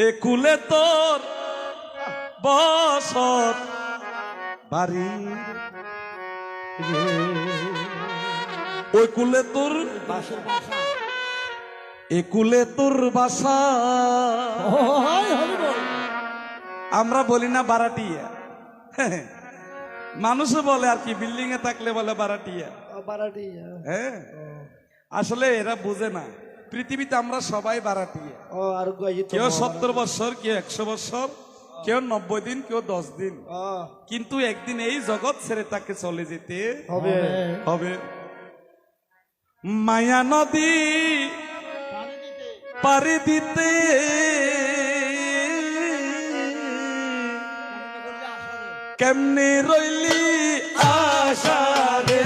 একুলে তোর বসত বাড়ি ওই কুলে তোর একুলে তোর বাসা। আমরা বলি না বারাটিয়া, মানুষও বলে আর কি, বিল্ডিং এ থাকলে বলে বারাটিয়া। হ্যাঁ, আসলে এরা বুঝে না, পৃথিবীতে আমরা সবাই বারাটিয়া। কেউ 70 বছর, কেউ 100 বছর, কেউ 90 দিন, কেউ 10 দিন, কিন্তু একদিন এই জগৎ ছেড়ে তাকে চলে যেতে হবে। মায়া নদী পারি দিতে কেমনে রইলি আশা রে,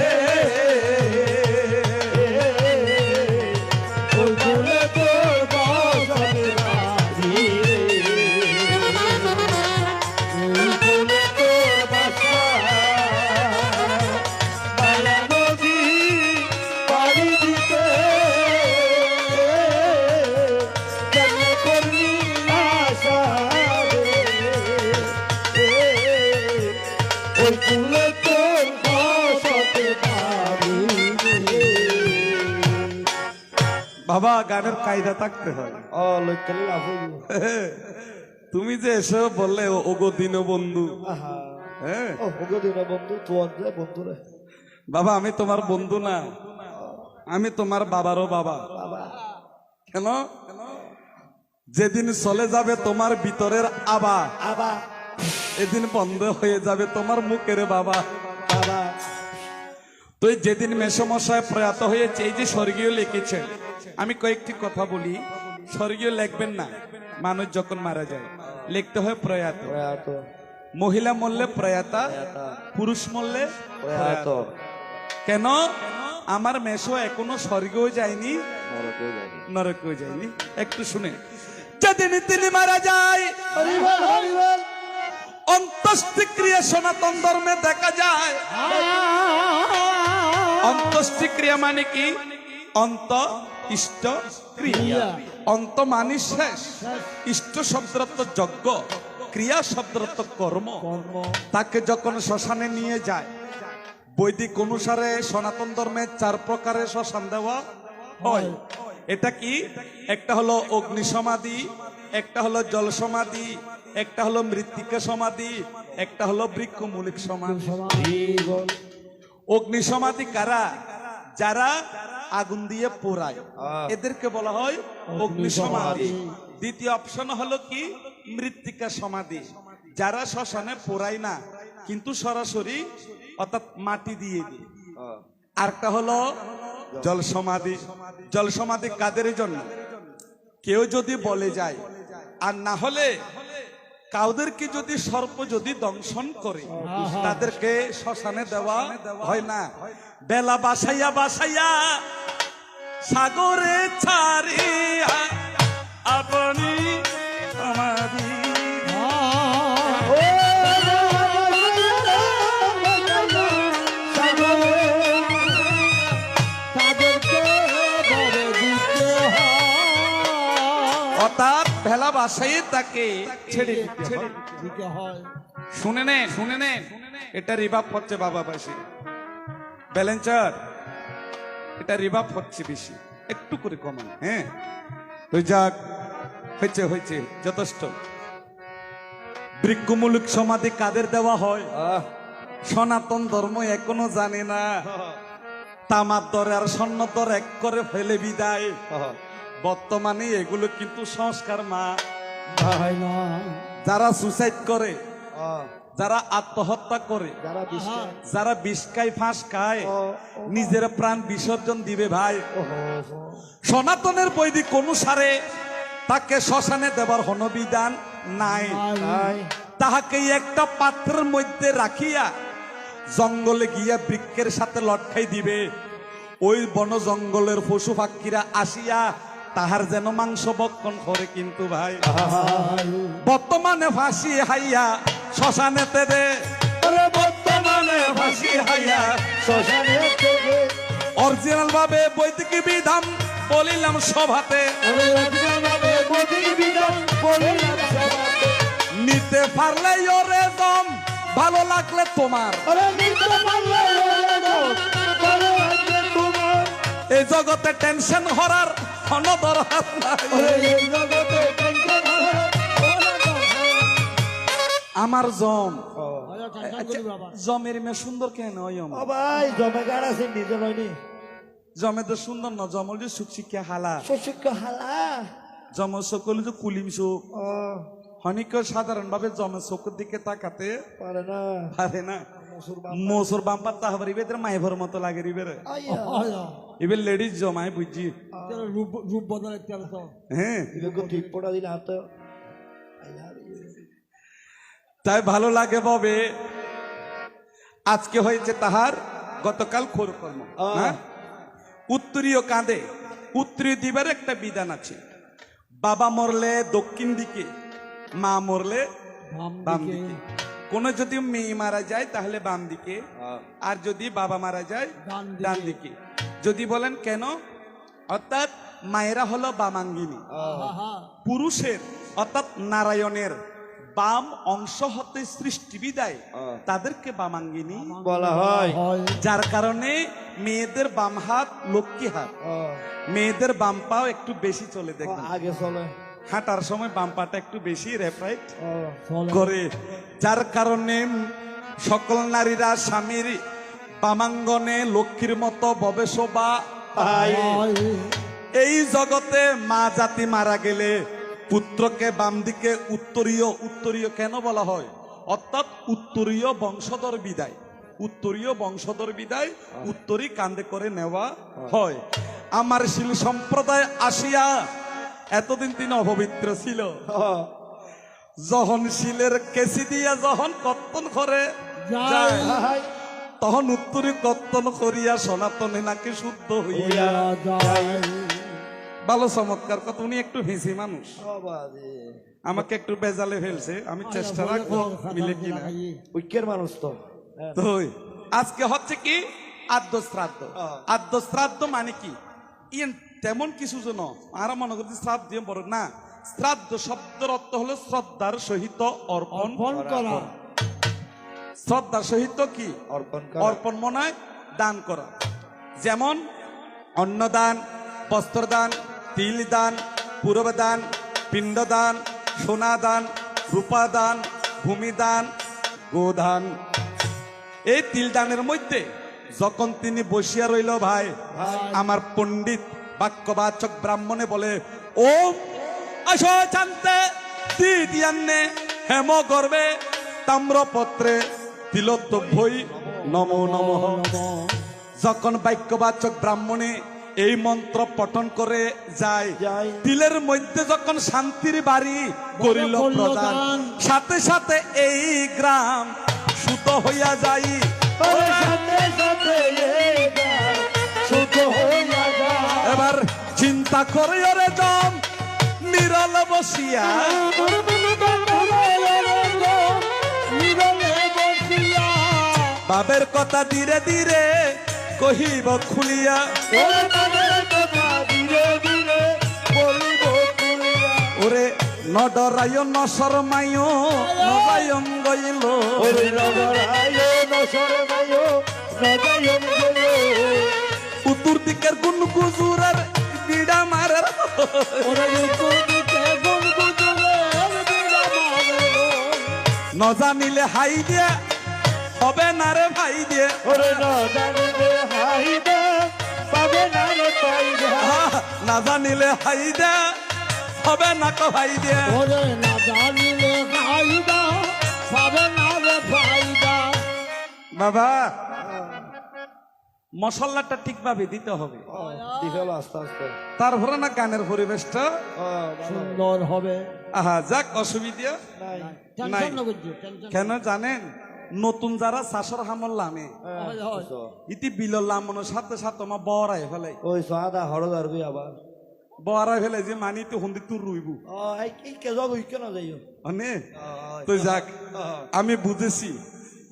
বাবা গানের কায়দা থাকতে হয়। তুমি যে এসে বললে ওগো দিন বন্ধু, হ্যাঁ বাবা আমি তোমার বন্ধু না, আমি তোমার বাবারও বাবা। কেন? যেদিন চলে যাবে তোমার ভিতরের আবা, এদিন বন্ধ হয়ে যাবে তোমার মুখের বাবা। তো যেদিন মেসমশায় প্রয়াত হয়েছে, এই যে স্বর্গীয় লিখেছে, আমি কয়েকটি কথা বলি। স্বর্গীয় লিখবেন না, মানুষ যখন মারা যায় লিখতে হয় প্রয়াত। মহিলা মরলে প্রয়াতা, পুরুষ মরলে প্রয়াত। কেন? আমার মেশো এখনো স্বর্গেও যায়নি, নরকেও যায়নি। একটু শুনে, যেদিন তিনি মারা যায় অন্ত্যেষ্টিক্রিয়া সনাতন ধর্মে দেখা যায়। অন্ত্যেষ্টিক্রিয়া মানে কি? অন্ত ইষ্ট ক্রিয়া। অন্ত মানে শেষ, ইষ্ট শব্দরত্ব যজ্ঞ, ক্রিয়া শব্দরত্ব কর্ম। তাকে যখন শ্মশানে নিয়ে যায়, বৈদিক অনুসারে সনাতন ধর্মে 4 প্রকারের শ্মশান দেওয়া হয়। এটা কি? একটা হলো অগ্নি সমাধি, একটা হলো জল সমাধি, একটা হলো মৃত্তিকা সমাধি, একটা হলো বৃক্ষমূলিক সমাধি। অগ্নি সমাধি কারা? যারা আগুন দিয়ে পোড়ায়, এদেরকে বলা হয় অগ্নি সমাধি। দ্বিতীয় অপশন হলো কি? মৃত্তিকা সমাধি। যারা শ্মশানে পোড়ায় না, কিন্তু সরাসরি অর্থাৎ মাটি দিয়ে দিয়ে। আরেকটা হলো জল সমাধি। জল সমাধি কাদের জন্য? কেউ যদি বলে যায়, আর না হলে কাউদেরকে যদি সর্প যদি দংশন করে, তাদেরকে শ্মশানে দেওয়া হয় না। বেলা বাসাইয়া বাসাইয়া সাগরে ছাড়িয়া আপনি আমারি। অর্থাৎ ভেলা বাসাই তাকে ছেড়ে দিতে হয়। শুনে নেন, শুনে নেন, এটা রিভাব হচ্ছে বাবা বাসী ব্যালেন্সার, এটা রিভাব হচ্ছে বেশি, একটু করে কমান। হ্যাঁ, তো যাক, হয়েছে হয়েছে, যথেষ্ট। বৃক্ষমূলিক সমাধি কাদের দেওয়া হয়? সনাতন ধর্ম এখনো জানে না। তামার দরে আর স্বর্ণ দর এক করে ফেলে বিদায়। বর্তমানে এগুলো কিন্তু সংস্কার মা। যারা সুসাইড করে, যারা আত্মহত্যা করে, যারা বিষ খায়, ফাঁস খায়, নিজের প্রাণ বিসর্জন দিবে ভাই। সনাতনের বৈদিক অনুসারে তাকে শ্মশানে দেবার হনবিধান নাই। তাহাকে একটা পাত্রের মধ্যে রাখিয়া জঙ্গলে গিয়া বৃক্ষের সাথে লটকাই দিবে। ওই বন জঙ্গলের পশু পাখিরা আসিয়া তাহার যেন মাংস ভক্ষণ করে। কিন্তু ভাই বর্তমানে ফাঁসি হাইয়া শ্মশানেতে দে, বর্তমানে ফাঁসি হাইয়া শ্মশানেতে দে। অরিজিনাল ভাবে বৈদিক বিধান বলিলাম সভাতে, পারলে ওরে দম ভালো লাগলে তোমার এই জগতে টেনশন হরার কোনো দরকার নাই আমার জম জমের মেয়ে সুন্দর কেন ভাই জমে গাড় আছে নিজে নয়নি জমে তো সুন্দর না জমল যে সুখ শিক্ষা হালা সুশিক্ষ হালা জম সকল যে কুলিম সুখ হনিক সাধারণ ভাবে জমে চোখের দিকে তাকাতে পারে না মসুর বাম্পার তাহবার ইবেদের মাইভর মতো লাগে রিবেরে এবার লেডিস জমায় বুঝছি রূপ বদল হ্যাঁ ঠিক পড়া দিন হাত তাই ভালো লাগে ববে আজকে হয়েছে তাহার গতকাল খোর কর্ম উত্তরীয় কাঁদে উত্তরীয় দিবার একটা বিধান আছে বাবা মরলে দক্ষিণ দিকে মা মরলে বাম দিকে কোন যদি মেয়ে মারা যায় তাহলে বাম দিকে আর যদি বাবা মারা যায় ডান দিকে যদি বলেন কেন অর্থাৎ মায়েরা হলো বামাঙ্গিনী পুরুষের অর্থাৎ নারায়ণের বাম অংশ হতে সৃষ্টি বিদায় তাদেরকে বামাঙ্গিনী বলা হয় যার কারণে মেয়েদের বাম হাত লক্ষ্মী হাত মেয়েদের বাম পাও একটু বেশি চলে দেখবেন আগে চলে হাঁটার সময় বাম পাটা একটু বেশি রেফরাইট করে যার কারণে সকল নারীরা স্বামীর বামাঙ্গনে লক্ষ্মীর মতো ভবে শোভা পায়। এই জগতে মা জাতি মারা গেলে পুত্রকে বাম দিকে উত্তরীয় কেন বলা হয় অর্থাৎ উত্তরীয় বংশধর বিদায় উত্তরীয় বংশধর বিদায় উত্তরী কান্দে করে নেওয়া হয়। আমার শিল সম্প্রদায় আসিয়া এতদিন তিনি অপবিত্র ছিল যখন শিলের কেসি দিয়া যখন কর্তন করে যায় তখন উত্তরী কর্তন করিয়া সনাতনে নাকি শুদ্ধ হইয়া ভালো চমৎকার কথা উনি একটু ভেসি মানুষ আমাকে একটু বেজালে ফেলছে আমি চেষ্টা রাখবো মিলে কিনা ঐক্যের মানুষ তো তো আজকে হচ্ছে কি আদ্য শ্রাদ্ধ আদ্য শ্রাদ্ধ মানে কি ইয়েন তেমন কিছু জন আর মনে করছি শ্রাদ্ধ দিয়ে বড় না শ্রাদ্ধ শব্দের অর্থ হলো শ্রদ্ধার সহিত অর্পণ করা শ্রদ্ধার সহিত কি অর্পণ মনে দান করা যেমন অন্নদান বস্ত্রদান তিল দান পূর্বদান পিণ্ডদান সোনাদান রূপাদান ভূমিদান গোদান এই তিল দানের মধ্যে যখন তিনি বসিয়া রইল ভাই আমার পণ্ডিত বাক্যবাচক ব্রাহ্মণে বলে ওম আসো জানতে দিদিয়ান্নে হেম গর্বে তাম্রপত্রে তিলোত্তভ্যই নমো নমঃ যখন বাক্যবাচক ব্রাহ্মণে এই মন্ত্র পঠন করে যায় তিলের মধ্যে যখন শান্তির বাড়ি করিল প্রদান সাথে সাথে এই গ্রাম সুত হইয়া যাই এবার চিন্তা করে ওরে দম নিরল বসিয়া বাবের কথা ধীরে ধীরে কহিব খুলিয়া ওরে নডরায় নশরমায় নবায়ন গইল উত্তর দিকের গুন গুজুরার বিড়া মারার ন জানিলে হাই দিয়া হবে না রে ভাই দিয়ে না জানিলে হাই দে হবে না কো ভাই দিয়ে বাবা মশলাটা ঠিকভাবে দিতে হবে তারপরে না গানের পরিবেশটা সুন্দর হবে আহা যাক অসুবিধা নাই কেন জানেন নতুন যারা চাষর হামল লামে ইতি বিলর লামনের সাথে সাথে আমার বড়াই ফেলাই ওই সাদা হরদ আর আবার বড়াই ফেলে যে মানি তো হুন্দি তুই রুইব তো যাক আমি বুঝেছি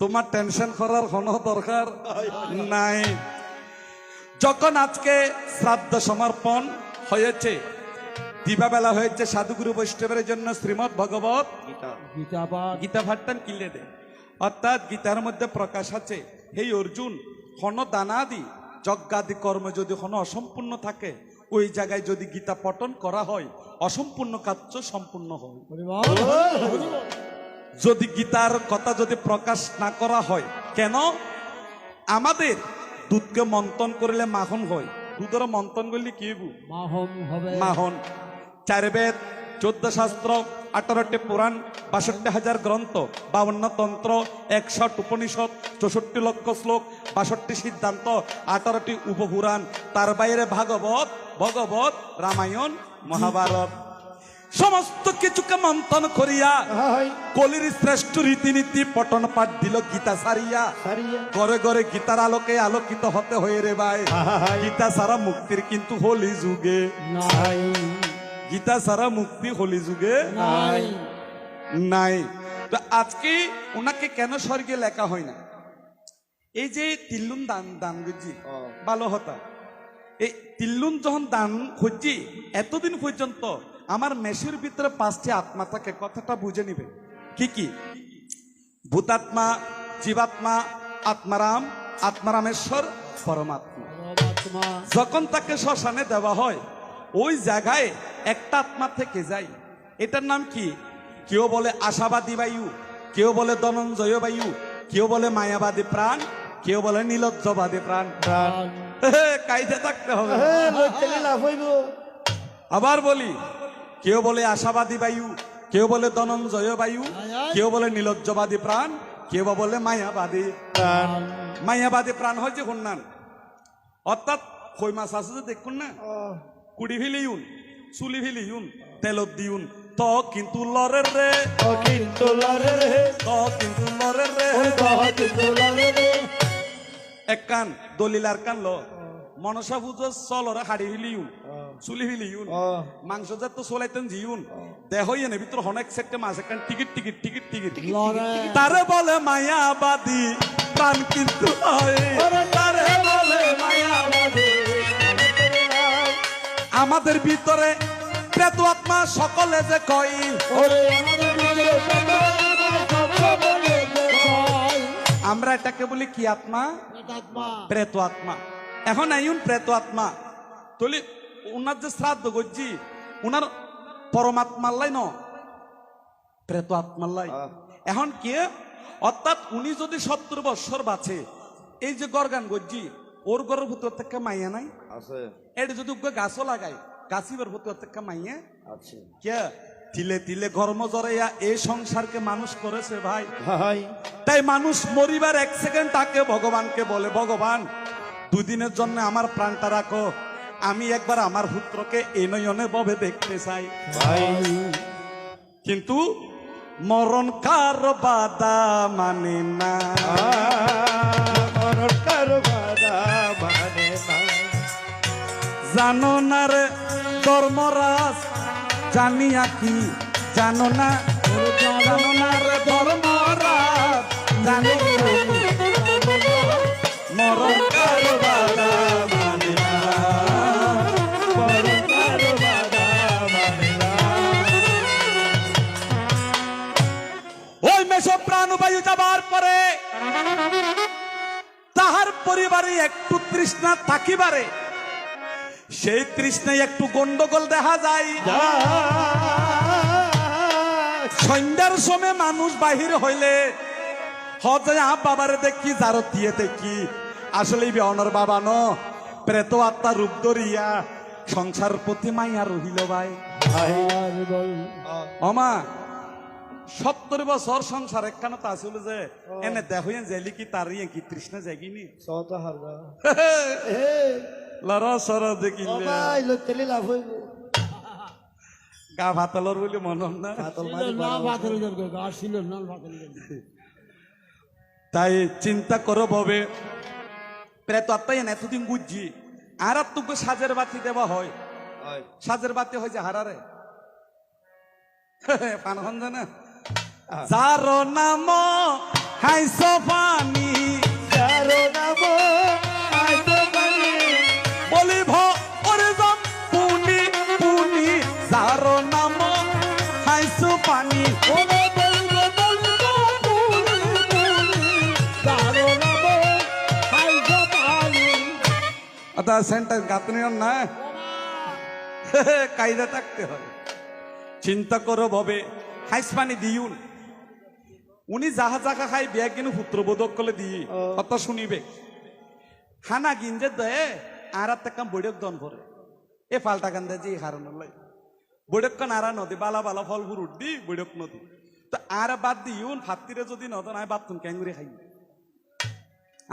তোমার টেনশন করার কোনো দরকার নাই যখন আজকে শ্রাদ্ধ সমর্পণ হয়েছে দিবাবেলা হয়েছে সাধুগুরু বৈষ্ণবের জন্য শ্রীমৎ ভগবত গীতা গীতা ভাট্টান কিলে দে অর্থাৎ গীতার মধ্যে প্রকাশ আছে হে অর্জুন হন দানাদি যজ্ঞাদি কর্ম যদি হন অসম্পূর্ণ থাকে ওই জায়গায় যদি গীতা পঠন করা হয় অসম্পূর্ণ কার্য সম্পূর্ণ হয়। যদি গীতার কথা যদি প্রকাশ না করা হয় কেন আমাদের দুধকে মন্থন করলে মাখন হয় দুধের মন্থন করলে কি মাখন 4 বেদ 14 শাস্ত্র 18টি পুরাণ 62,000 গ্রন্থ 52 তন্ত্র 61 উপনিষদ 64 লক্ষ শ্লোক 62 সিদ্ধান্ত 18টি উপপুরাণ তার বাইরে ভাগবত ভগবত রামায়ণ মহাভারত সমস্ত কিছুকে মন্থন করিয়া কলির শ্রেষ্ঠ রীতিনীতি পঠন পাঠ দিল গীতা সারিয়া ঘরে ঘরে গীতার আলোকে আলোকিত হতে হয়ে রে ভাই গীতা সারা মুক্তির কিন্তু হোলি যুগে নাই গীতা সারা মুক্তি হোলি যুগে নাই তো আজকে ওনাকে কেন স্বর্গে লেখা হয় না এই যে তিল্লুন দান দান বুঝছি ভালো হতা এই তিল্লুন যখন দান খুঁজছি এতদিন পর্যন্ত আমার মেশির ভিতরে 5টি আত্মা থাকে কথাটা বুঝে নিবে কি কি ভূতাত্মা জীবাত্মা আত্মারাম আত্মারামেশ্বর পরমাত্মা যখন তাকে শ্মশানে দেওয়া হয় ওই জায়গায় একটা আত্মা থেকে যায় এটার নাম কি কেউ বলে আশাবাদী বায়ু কেউ বলে ধনঞ্জয় বায়ু কেউ বলে মায়াবাদী প্রাণ কেউ বলে নীলজ্জবাদী প্রাণ কাইদে থাকতে হবে আবার বলি কেউ বলে আশাবাদী বায়ু কেউ বলে ধনঞ্জয় বায়ু কেউ বলে নীলজ্জবাদী প্রাণ কেউ বলে মায়াবাদী প্রাণ মায়াবাদী প্রাণ হচ্ছে হন্যান অর্থাৎ কই মাছ আছে যে দেখুন না কুড়ি ফিলিউন চুলি ফিলিউন তেলত দিউন তো কিন্তু লরের রে তো কিন্তু লরের রে এক কান দলিলার কান ল মনসা পুজো চলরে হাড়ি ফিলিউন চুলি ফিলিউন মাংস যাত তো চলাইতেন জিউন দেহ এনে ভিতর অনেক সেটে মাছ একখান টিকিট টিকিট টিকিট টিকিট তারে বলে মায়াবাদী প্রাণ কিন্তু তারে বলে মায়াবাদী আমাদের ভিতরে প্রেত আত্মা সকলে যে কই আমরা এটাকে বলি কি আত্মা প্রেত আত্মা এখন আইন প্রেত আত্মা তলি উনার যে শ্রাদ্ধ করছি উনার পরমাত্মার লাই ন প্রেত আত্মার লাই এখন কি অর্থাৎ উনি যদি 70 বছর বাঁচে এই যে গরগান গজ্জি ওর ঘরের ভিতর থেকে মাইয়া নাই আছে এটা যদি গাছও লাগাই গাছিবার ভিতর থেকে মাইয়া আছে কে তিলে তিলে ঘর্ম জড়াইয়া এই সংসারকে মানুষ করেছে ভাই তাই মানুষ মরিবার 1 সেকেন্ড তাকে ভগবানকে বলে ভগবান 2 দিনের জন্য আমার প্রাণটা রাখো আমি একবার আমার পুত্রকে এই নয়নে ভাবে দেখতে চাই ভাই কিন্তু মরণ কার বাদা মানে না মরণ কার বাদা মানে না জানো না রে ধর্মরাজ জানিয়া কি জানো না রে ধর্মরাজ জানি মরণ কার বাদা মানে না মরণ কার বাদা মানে না ওই মেষো প্রাণবায়ু যাবার পরে তাহার পরিবারে একটু তৃষ্ণা থাকিবারে সেই তৃষ্ণায় একটু গন্ডগোল দেখা যায় সন্ধ্যার সময় মানুষ বাহির হইলে হজে বাবারে দেখি যারো দিয়ে দেখি আসলে অনর বাবা ন প্রেত আত্মা রূপ ধরিয়া সংসার প্রতি মাইয়া রহিল ভাই অমা 70 বছর সংসার একখানে তা ছিল যে এনে দেখেন জেলি কি তার কি তৃষ্ণা জাগিনি লড়া সরা দেখিলে গা ভাতালর বলে মনে না তাই চিন্তা করো ভাবে প্রেত আত্মাই এতদিন বুঝছি আর তোকে সাজের বাতি দেওয়া হয় সাজের বাতি হয় যে হারারে পানখন জানা যার নাম হাইস পানি যার নাম হাইস পানি বলিভ ওরে জম পুনি পুনি পানি সেন্টার গাতনি না কায়দা থাকতে হয় চিন্তা করো ভাবে হাইস পানি দিউন উনি যাহা জাগা খাই বিয়া কিন্তু পুত্রবোধক করলে দিই কথা শুনিবে খানা গিনজে দে আর কাম বৈঠক দন ভরে এ পাল্টা কান্দে যে হারান বৈঠক কান আরা নদী বালা বালা ফল ফুর উঠবি বৈঠক নদী তো আর বাদ দিউন ফাত্তিরে যদি নদন আয় বাদ তুমি ক্যাঙ্গুরি খাই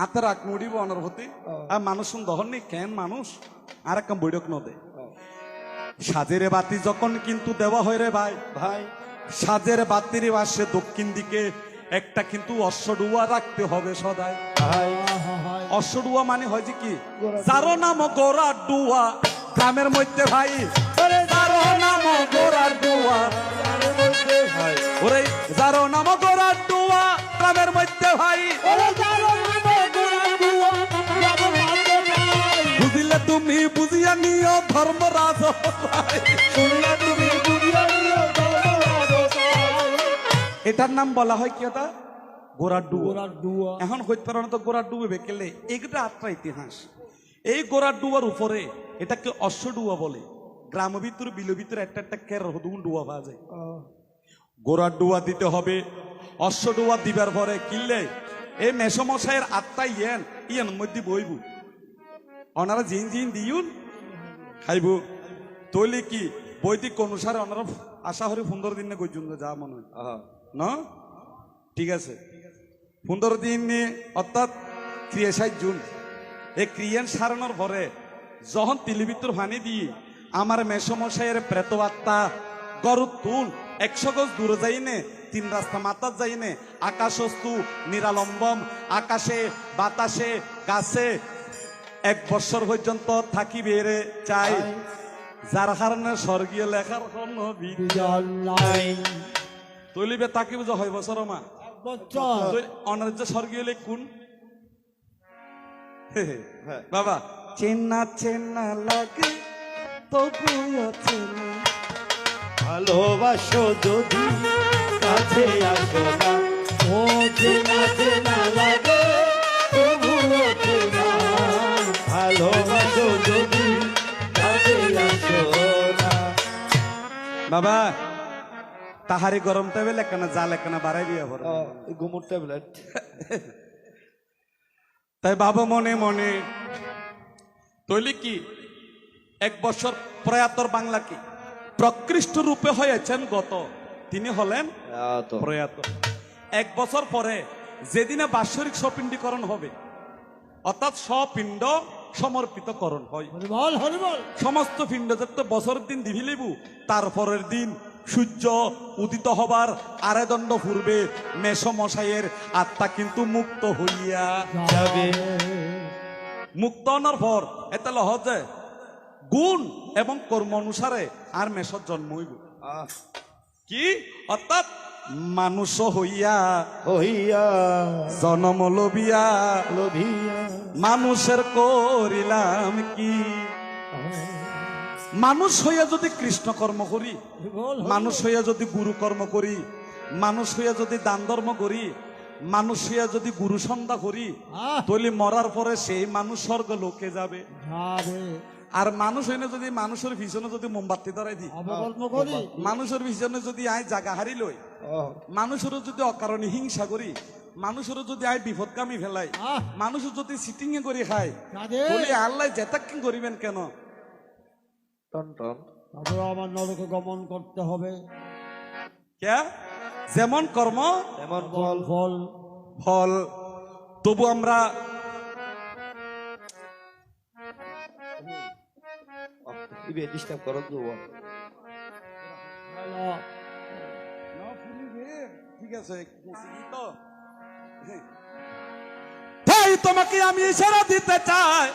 আত্মার আক মুড়িব অনর্ভতি আর মানুষ দহন নেই কেন মানুষ আর এক বৈঠক নদে সাজের বাতি যখন কিন্তু দেওয়া হয় রে ভাই ভাই সাজের বাতির পাশে দক্ষিণ দিকে একটা কিন্তু অশ্বডুয়া রাখতে হবে সদাই ভাই অশ্বডুয়া মানে হয় যে কি যারো নাম গোড়া ডুয়া গ্রামের মধ্যে ভাই যারো নাম গোড়া ডুয়া ওরে যারো নাম গোড়া ডুয়া গ্রামের মধ্যে ভাই বুঝিলে তুমি বুঝিয়া নিও ধর্মরাজ এটার নাম বলা হয় কি ওটা গোড়ার ডুয়া এখন হইতে পারো না তো গোড়ার ডুবে বেকেলে এগুলা আটটা ইতিহাস এই গোড়ার ডুয়ার উপরে এটাকে অশ্বডুয়া বলে গ্রাম ভিতরে বিল ভিতরে একটা একটা কের হদুন ডুয়া পাওয়া যায় গোড়ার ডুয়া দিতে হবে অশ্বডুয়া দিবার পরে কিনলে এই মেসমশাইয়ের আত্মা ইয়ান মধ্যে বইবু ওনারা জিন জিন দিউন খাইব তৈলে কি বৈদিক অনুসারে ওনারা আশা হরি 15 দিন না গইজুন যা মনে হয় না ঠিক আছে 15 দিন নিয়ে অর্থাৎ ক্রিয়া 60 জুন এই ক্রিয়ান সারানোর পরে যখন তিলিবিত্তর পানি দিয়ে আমার মেসমশাইয়ের প্রেত আত্মা গরুর তুন 100 গজ দূরে যাইনে 3 রাস্তা মাতার যাইনে আকাশস্তু নিরালম্বম আকাশে বাতাসে গাছে 1 বছর পর্যন্ত থাকি বেড়ে চাই যার কারণে স্বর্গীয় লেখার কোনো বিজ্ঞান নাই তৈলিবে তাকে বুঝা হয় বছর মা অনার্য স্বর্গীয় কোন বাবা চেনা চেনা লাগে তবু চেনা ভালোবাসো যদি কাছে আসো না ও চেনা চেনা লাগে তবু চেনা ভালোবাসো যদি কাছে আসো না বাবা তাহারি গরম টেবিল একখানা জাল একখানা বাড়াই দিয়া ভর গুমুর ট্যাবলেট তাই বাবা মনে মনে তৈলি কি 1 বছর প্রয়াতর বাংলা কি প্রকৃষ্ট রূপে হয়েছেন গত তিনি হলেন প্রয়াত 1 বছর পরে যেদিনে বাৎসরিক সপিণ্ডীকরণ হবে অর্থাৎ সপিণ্ড সমর্পিতকরণ হয় সমস্ত পিণ্ড যত বছরের দিন দিবি লেবু তারপরের দিন সূর্য উদিত হবার আড়াইদণ্ড পূর্বে মেসমশাইয়ের আত্মা কিন্তু মুক্ত হইয়া যাবে মুক্ত হওয়ার পর এতে লহজে গুণ এবং কর্ম অনুসারে আর মেষর জন্ম হইব কি অর্থাৎ মানুষ হইয়া হইয়া জনম লবিয়া লোভিয়া মানুষের করিলাম কি মানুষ হইয়া যদি কৃষ্ণ কর্ম করি মানুষ হইয়া যদি গুরু কর্ম করি মানুষ হইয়া যদি দান ধর্ম করি মানুষ হইয়া যদি গুরু সন্ধ্যা করি তাহলে মরার পরে সেই মানুষ স্বর্গ লোকে যাবে আর মানুষ হইলে যদি মানুষের পিছনে যদি মোমবাতি ধরাই দি মানুষের পিছনে যদি আয় জাগা হারি লই মানুষেরও যদি অকারণে হিংসা করি মানুষেরও যদি আয় বিপদগামী ফেলাই মানুষের যদি সিটিং এ করে খায় তাহলে আল্লাহ জেতাক্কিং করিবেন কেন আমার নরকে গমন করতে হবে যেমন কর্ম তেমন ফল ফল ফল তবু আমরা ডিস্টার্ব করো ঠিক আছে তাই তোমাকে আমি ইশারা দিতে চাই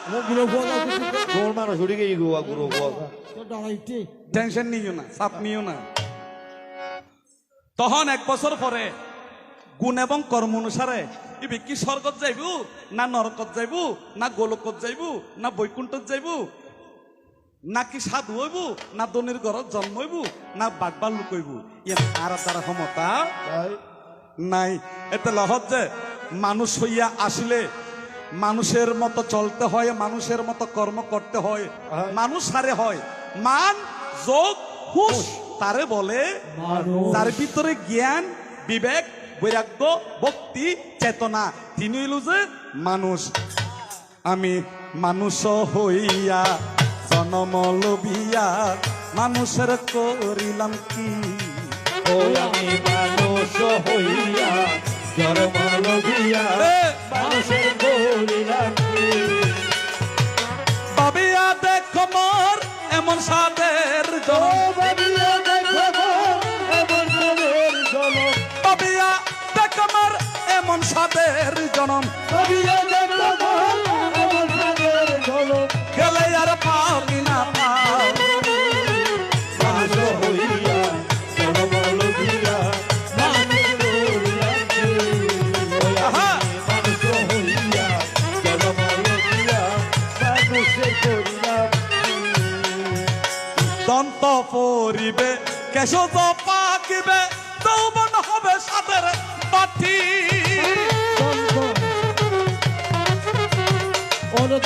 মানুষ উড়ে গিয়ে গোয়া গুরু টেনশন নিও না চাপ নিও না তখন 1 বছর পরে গুণ এবং কর্ম অনুসারে ইবি কি স্বর্গত যাইবু না নরকত যাইবু না গোলকত যাইবু না বৈকুণ্ঠত যাইবু নাকি সাধু হইব না দনের ঘরত জন্ম হইব না বাগবার লোক হইব ইয়ে আর দ্বারা ক্ষমতা তাই নাই। এতে লহত যে মানুষ হইয়া আসলে মানুষের মতো চলতে হয়, মানুষের মতো কর্ম করতে হয়, মানুষ সারে হয় মান যোগ হুশ তারে বলে মানুষ। তার ভিতরে জ্ঞান বিবেক বৈরাগ্য ভক্তি চেতনা তিনি হইল যে মানুষ। আমি মানুষ হইয়া জনম লবিয়া মানুষের করিলাম কি? ও আমি মানুষ হইয়া জন্ম লইয়া মানুষের করিলাম কি? ভাবিয়া দেখো মোর এমন সাদের জনম, ভাবিয়া দেখো এমন সাদের জনম, ভাবিয়া দেখো মোর এমন সাদের জনম, ভাবিয়া দেখো এমন সাদের জনম, গেলে আর পাবি না পাও। মানুষ হইয়া জন্ম লইয়া মানুষের করিলাম কি? ও আহা! আমি মানুষ হইয়া জন্ম লইয়া মানুষের করিলাম কি? দন্ত পরিবে কেশব পাকিবে যৌবন হবে সাদের বাটি।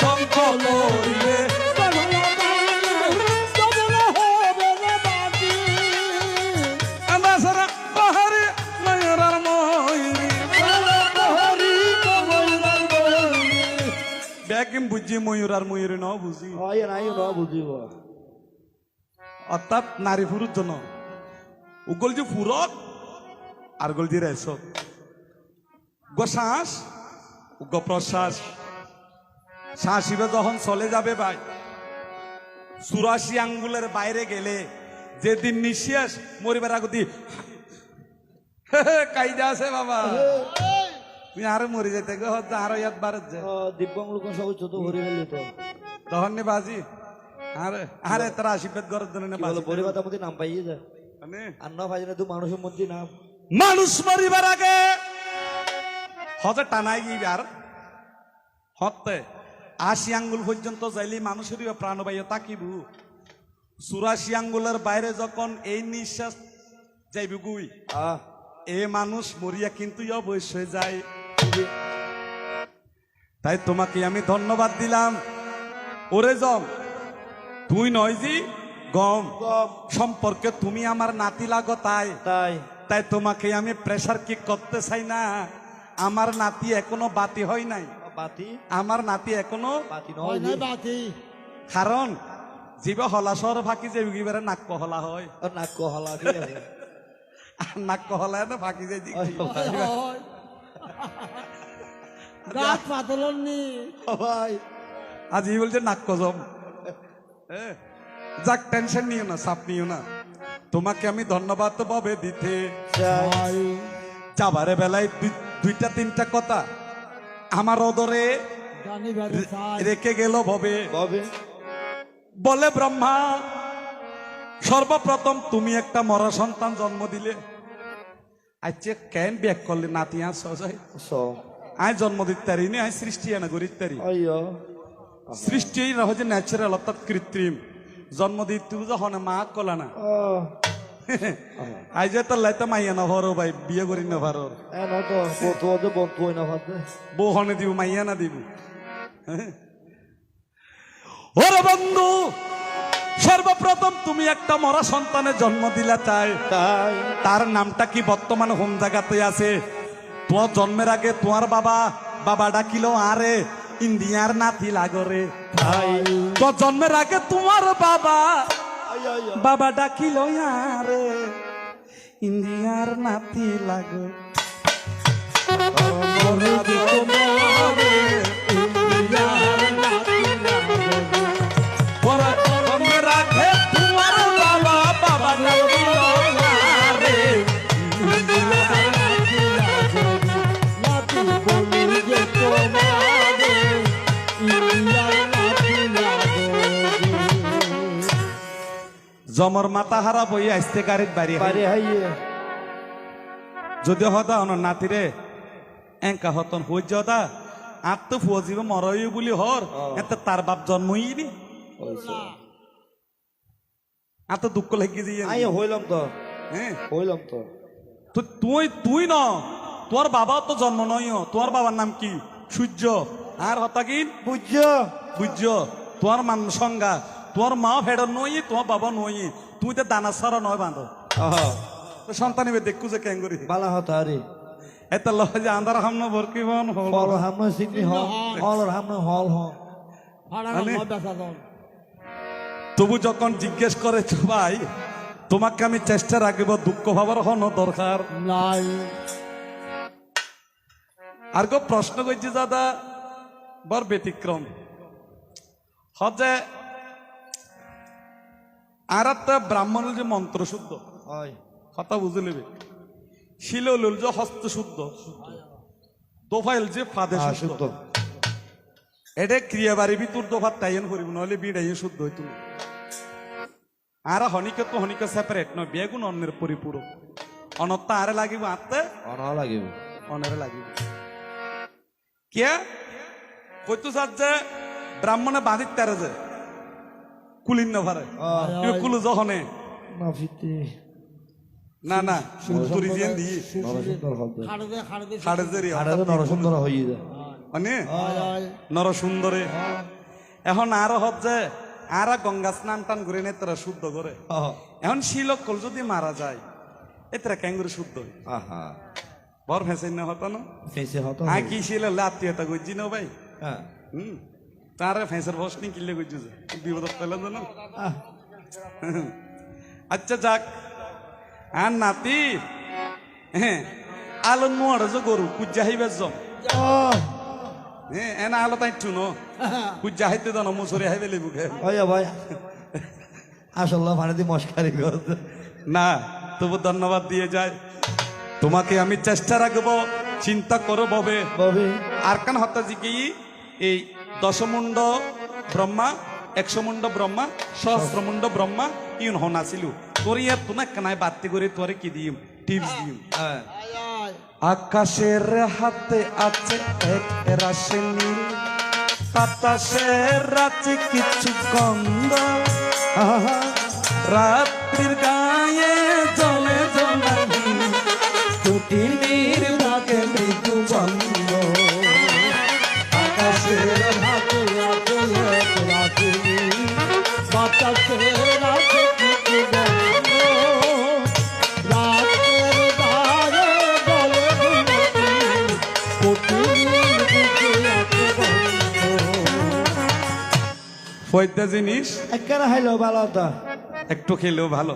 দন্ত পরিবে আন্দাসারা পাহাড়ি ময়ূরার ময়ূরী ব্যাকিম বুঝি ময়ূরার ময়ূরী ন বুঝি অর্থাৎ নারী পুরুষ জন উগল যে ফুরত আর গল যে রেস গো শ্বাস উগ প্রশ্বাস শ্বাসিবে যখন চলে যাবে ভাই 84 আঙ্গুলের বাইরে গেলে যেদিন নিঃশ্বাস মরিবার আগতি কাইদা আছে বাবা তুই আরো মরি যেতে গো আরো ইয়াদ বারত যায় দিব্যাঙ্গ লোক সব ছোট হরি গেলি তো তখন নে বাজি আরে আরে তারা আশীর্বাদ করার জন্য কি বলো পরিবারের মধ্যে নাম পাইয়ে যায় মানে আন্না ভাই না তুই মানুষের মধ্যে নাম মানুষ মরিবার আগে হজে টানাই গিয়ে হতে 80 আঙ্গুল পর্যন্ত যাইলে মানুষেরই প্রাণবায়ু তাকিব 84 আঙ্গুলের বাইরে যখন এই নিঃশ্বাস যাইব গুই এ মানুষ মরিয়া কিন্তু অবশ্যই যায়। তাই তোমাকে আমি ধন্যবাদ দিলাম। ওরে জম তুই নয় জি গম সম্পর্কে তুমি আমার নাতি লাগো তাই তাই তাই তোমাকে আমি প্রেসার কিক করতে চাই না। আমার নাতি এখনো বাতি হয় নাই, বাতি আমার নাতি এখনো বাতি নয় না বাতি কারণ জীবে হলা শহর ফাঁকি যে গিবারে নাক্য হলা হয় নাক কহলা ঠিক আছে আর নাক্য হলা না ফাঁকি যে রাত পাতলনি ভাই আজ ই বলছে নাক্য জম যাক টেনশন নিও না চাপ নিও না। তোমাকে আমি ধন্যবাদ তো পাবে দিতে চাই যাবারে বেলায় দুইটা তিনটা কথা আমার অদরে জানি বাড়ি চাই রেখে গেল ভবে কবে বলে ব্রহ্মা সর্বপ্রথম তুমি একটা মরা সন্তান জন্ম দিলে আচ্ছা কেন ব্যাক করলে নাতি আর সজাই সো আয় জন্ম দিতে পারিনি আয় সৃষ্টি না করিতে পারি আইয়ো সৃষ্টি হচ্ছে ন্যাচারাল অর্থাৎ কৃত্রিম জন্ম দিতে যখন মা কলা না আই যে তোর লাইতে মাইয়া না ভরো ভাই বিয়ে করি না ভরো এ না তো বন্ধু যে বন্ধু না ভাতে বউ হনে দিব মাইয়া না দিব ওরে বন্ধু সর্বপ্রথম তুমি একটা মরা সন্তানের জন্ম দিলা চাই তাই তার নামটা কি বর্তমানে হোম জায়গাতে আছে? তোমার জন্মের আগে তোমার বাবা ডাকিল আরে ইন্ডিয়ার নাতি লাগরে। তাই তোর জন্মের আগে তোমার আইয়ো বাবা ডাকিল আরে ইন্ডিয়ার নাতি লাগো। জন্মের আগে তোমার বাবা ডাকিল আরে জমর মাথা হারা বই আসতে গাড়ির বাড়ি বাড়ি হাইয়ে যদি হতা হন নাতিরে এঙ্কা হতন হইজ হতা আর তো ফুয়া জীব মরই বলি হর এতে তার বাপ জন্মই নি এত দুঃখ লেগে যাই আই হইলাম তো হ্যাঁ হইলাম তো তো তুই ন তোর বাবা তো জন্ম নয় তোর বাবার নাম কি সূর্য আর হতা কি বুঝছো বুঝছ তোর মান সংজ্ঞা তোর মা ফেড নই তোমার বাবা নই তুই তো দানা সারা নয় বাঁধ তো সন্তান দেখু যে কেন করি বালা হতা আরে এত লহ যে আন্ধার হামনা ভরকি বন হল হামনা সিগনি হল হামনা হল হ তবু যখন জিজ্ঞেস করে তো ভাই তোমাকে আমি চেষ্টা রাখবো দুঃখ ভাবার হন দরকার নাই আর গো প্রশ্ন করছি দাদা বর ব্যতিক্রম হজে আর একটা ব্রাহ্মণের যে মন্ত্র শুদ্ধ হয় কথা বুঝে নেবে শিলুল যে হস্ত শুদ্ধ দোফাইল যে ফাদে শুদ্ধ শুদ্ধ এটা ক্রিয়াবাড়ি ভিতর দোফার তাইন করিব নহলে বিড়াই শুদ্ধ হইতো আর হনিকে তো হনিকে সেপারেট নয় বেগুন অন্যের পরিপূরক অনত্তা আরে লাগিব আত্মে অনা লাগিব অনেরে লাগিব কে কইতো সাজ যে ব্রাহ্মণে বাঁধিত তারে যে কুলিন না পারে কুলু যখনে মাফিতে না না সুন্দরী দিয়ে দি নরসুন্দর হবে খাড়ে যে রে আরে নরসুন্দর হয়ে যায় মানে নর সুন্দরে এখন আর হচ্ছে আর গঙ্গা স্নান টান করে নে তারা শুদ্ধ করে এখন শিলকল যদি মারা যায় এতরা ক্যাঙ্গুরি শুদ্ধ হয় আহা বর ফেসে না হতো না ফেসে হতো আই কি ছিল আত্মীয়তা গজ্জি না ভাই হ্যাঁ তারে ফেসের বস নি কিনলে গজ্জু যে বিপদ পেলাম জানো আচ্ছা যাক আর নাতি হ্যাঁ আলো নোয়ার যে গরু কুজ্জা হইবার জম হ্যাঁ এনা আলো তাই টুনো কুজ্জা হাইতে দানো মুসরে হাইবে লেবু খাই ভাই ভাই আসলে মানে দি মস্কারি করতে না তবু ধন্যবাদ দিয়ে যায় তোমাকে আমি চেষ্টা রাখবো চিন্তা করো ববে বাবে আর কান হত্যাজি কি এই দশমুণ্ড ব্রহ্মা 100 মুণ্ড ব্রহ্মা সহস্রমুণ্ড ব্রহ্মা ইউন হনা ছিল তোর ইয়ার তো না কানায় বাত্তি করে তোরে কি দিম টিপস দিম হ্যাঁ আকাশের হাতে আছে এক রাশি নীল বাতাসের রাতে কিছু গন্ধ রাত্রির গায়ে জলে জমানি দুটির বুকে মৃদু বন্ধ আকাশের হাতে আছে এক রাশি বাতাসের রাতে কিছু গন্ধ রাতের গায়ে বলে কোটির বুকে আছে গন্ধ ফয়দা জিনিস একখানা হাইলো ভালো হতো একটু খেলেও ভালো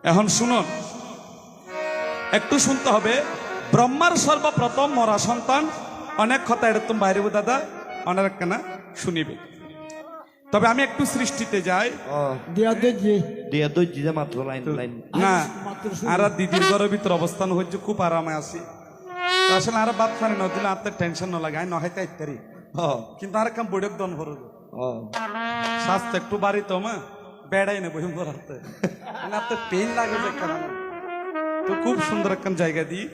এখন শুনুন একটু শুনতে হবে ব্রহ্মার সর্বপ্রথম মরা সন্তান অনেক কথা এটা তুমি বাইরে দাদা অনেক কেনা শুনিবে তবে আমি একটু সৃষ্টিতে যাই দিয়া দইজি যে মাত্র লাইন লাইন না আর দিদির ঘরের ভিতর অবস্থান হচ্ছে খুব আরামে আছি তো আসলে আর বাদ ফানি না দিলে আপনার টেনশন না লাগে আই নহাইতে ইত্যাদি কিন্তু আর কাম বৈঠক দন ভরো স্বাস্থ্য একটু বাড়ি তো মা বেড়াই না বহিম করাতে মানে আপনার পেন লাগে যে কেন তো খুব সুন্দর একটা জায়গা দিই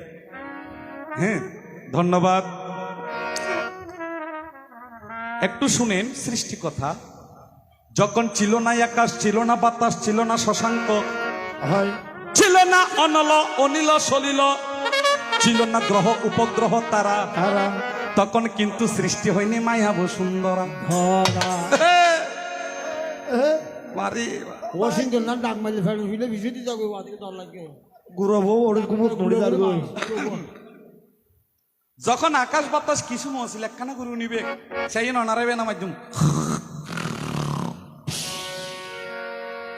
হ্যাঁ ধন্যবাদ একটু শুনেন সৃষ্টি কথা যখন ছিল না আকাশ ছিল না বাতাস ছিল না শশাঙ্ক হয় ছিল না অনল অনিল সলিল ছিল না গ্রহ উপগ্রহ তারা তারা তখন কিন্তু সৃষ্টি হয়নি মায়া বসুন্ধরা ভরা বাড়ি ওয়াশিংটন না ডাক মাইলে ফেলে ফিলে ভিজে দিতে যাবে ওদিকে ডর লাগে গুরু বউ ওর কুমুত মুড়ি দার গই যখন আকাশ বাতাস কিছু মহসিল একখানা গুরু নিবে সেই অনারাবে না মাধ্যম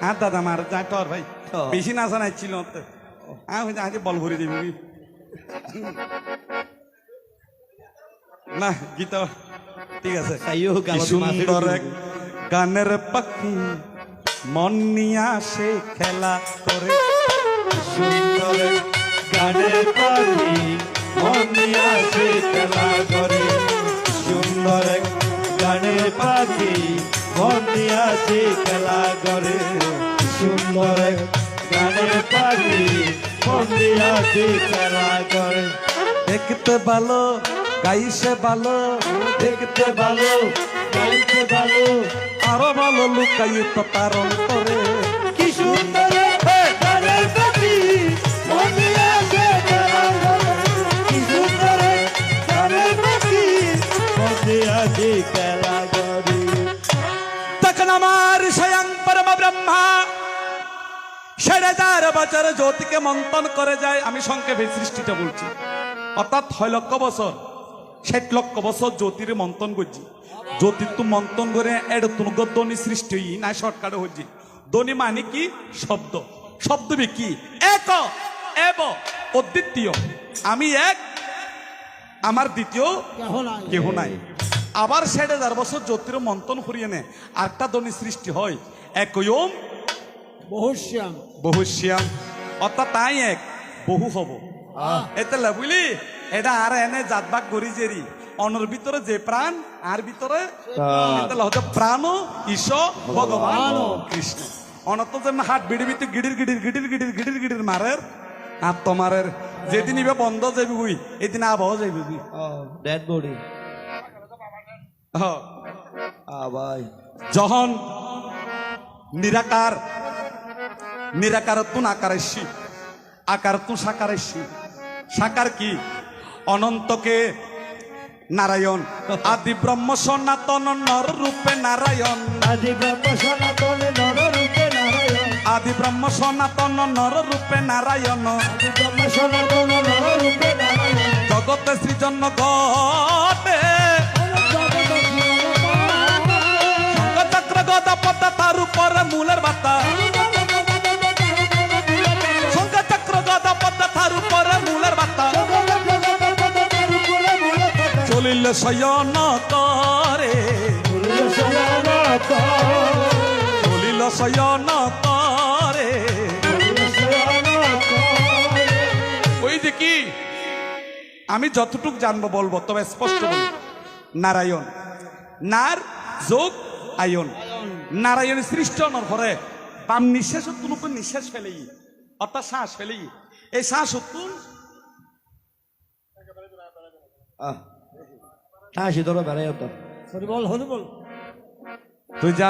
হ্যাঁ দাদা মার যা তোর ভাই বেশি না জানাই ছিল হ্যাঁ আজ বল ভরে দিবি না গীতা ঠিক আছে তাইও কি গালাতে সুন্দর মাছের এক গানের পাখি মন নিয়ে আসে খেলা করে সুন্দর এক গানের পাখি মন নিয়ে আসে খেলা করে সুন্দর এক গানের পাখি মন নিয়ে আসে খেলা করে সুন্দর এক গানের পাখি মন নিয়ে আসে খেলা করে দেখতে ভালো গাইছে ভালো দেখতে ভালো গাইতে ভালো আরো ভালো লুকাই তো তার অন্তরে কি 1000 বছর জ্যোতিকে মন্থন করে যায়। আমি সংক্ষেপে সৃষ্টিটা বলছি, অর্থাৎ 6 লক্ষ বছর 60 লক্ষ বছর জ্যোতির মন্থন করছি। জ্যোতির তো মন্থন করে এটা তুমি ধ্বনি সৃষ্টি হই না, শর্টকাটে হচ্ছে। ধ্বনি মানে কি? শব্দ। শব্দ কি? এক এব অদ্বিতীয়, আমি এক, আমার দ্বিতীয় কেহ নাই কেহ নাই। আবার 60,000 বছর জ্যোতির মন্থন করিয়ে নে আরেকটা ধ্বনি সৃষ্টি হয়, এক ওম বহুশ্যাম বহুশ্যাম, অর্থাৎ তাই এক বহু হব। এতে বুঝলি এটা আর এনে জাতবাগ গড়ি জেরি অনর ভিতরে যে প্রাণ আর ভিতরে হচ্ছে প্রাণ ঈশ ভগবান কৃষ্ণ। অনত যেমন হাট বিড়ি ভিতরে গিডির গিডির গিডির গিডির গিডির গিডির মারের আর তোমারের যেদিন ইবে বন্ধ যাবি বুই এদিন আবহাওয়া যাবি বুই। ডেড বডি ভাই যখন নিরাকার নিরাকারত্ব আকার এসছি, আকারত্ব সাকার এসছি। সাকার কি? অনন্তকে নারায়ণ, আদি ব্রহ্ম সনাতন নর রূপে নারায়ণ, আদি ব্রহ্ম সনাতন নর রূপে নারায়ণ, আদি ব্রহ্ম সনাতন নর রূপে নারায়ণ, আদি ব্রহ্ম সনাতন নর রূপে নারায়ণ, জগতে সৃজন ঘটে চক্র গদা পদ্মা তার উপরে মূলের বাতা, চক্র গদা পদ্মা তার উপরে মূলের বাতা, চলিলে শয়ন করে, চলিল শয়ন করে। ওই যে কি আমি যতটুক জানবো বলবো, তবে স্পষ্ট বলি। নারায়ণ, নার যোগ আয়ন, নারায়ণ সৃষ্ট নর ঘরে বাম নিঃশ্বাস উত্তুন উপর নিঃশ্বাস ফেলেই, অর্থাৎ শ্বাস ফেলেই। এই শ্বাস উত্তুন হাসি ধরো বেড়াই হতো হরিবল হরিবল তুই যা